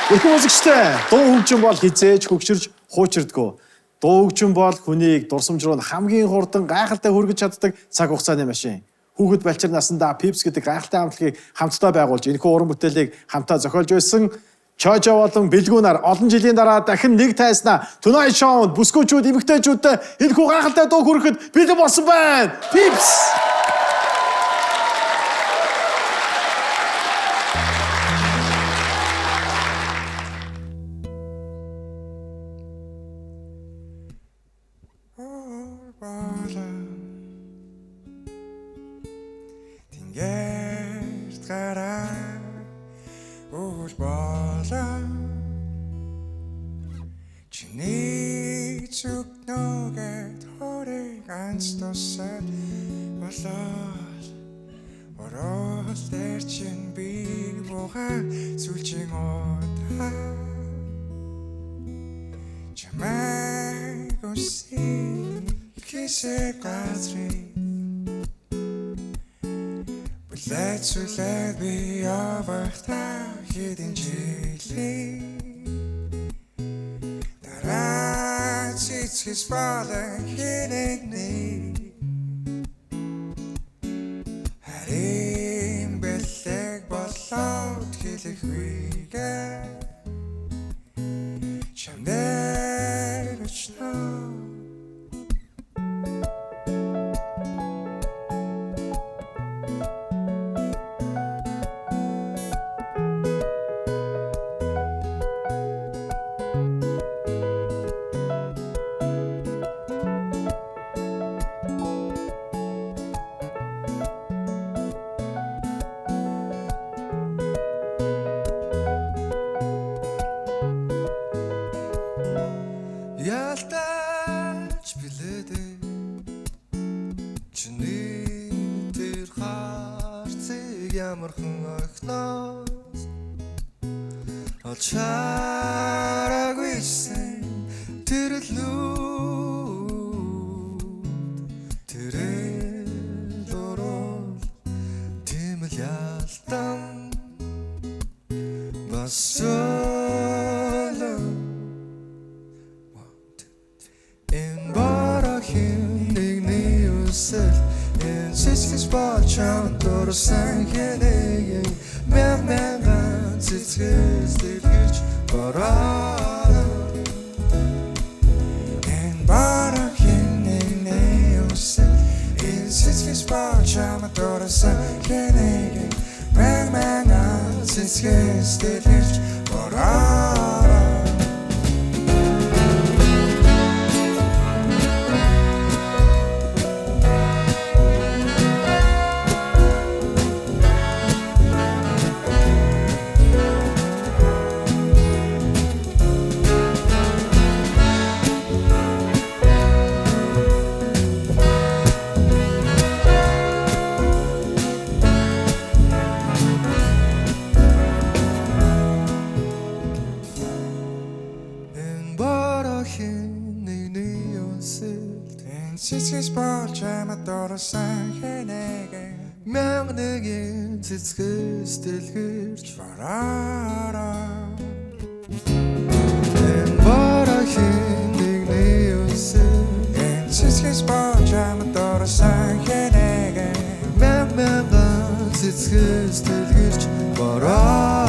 Өрхөн үзэгчтэй дуу хөгжим бол хизээж хөгшөрж хуучирдаггүй. Дуу хөгжим бол хүнийг дурсамж руу хамгийн хурдан гайхалтай хүргэж чаддаг цаг хугацааны машин. Хүүхэд балчир насандаа Pips гэдэг гайхалтай хамтлагийг хамтдаа байгуулж энэхүү уран бүтээлийг хамтдаа зохиолж байсан Чожо болон Бэлгүү нар олон жилийн дараа дахин нэг тайснаа Tonight Show-д бүсгүүчүүд эмэгтэйчүүдтэй энэхүү гайхалтай дуу хүрэхэд бэлэн болсон байна. Pips! Чиний зүг нүгэд хориг анстосад болоод орол дээр чин би бухаа сүлжин отаа чамайг үсий кисэ газри Let's let me over hidden chili. That it's his father hitting me. Harim belleg bolot hilig wiga. Chamder snow. Ялтаач билээдэ чиний тэр харцыг ямархан огноос олчаарагүйсэн тэр лүүд тэрэл дөрөв тимэл ялтан басоло In sislis balçam dorsan geleyim Memngan sitsiz dilgüç barara In barak yenine yusel In sislis balçam dorsan geleyim Memngan sitsiz dilgüç barara Цэцгээс болж амадорсан хэнэгэ Мянганыгийн цэцгээс дэлгэрч бараараа Энэ барахын нэгний үсэл Энэ цэцгээс болж амадорсан хэнэгэ Мянган цэцгээс дэлгэрч бараараа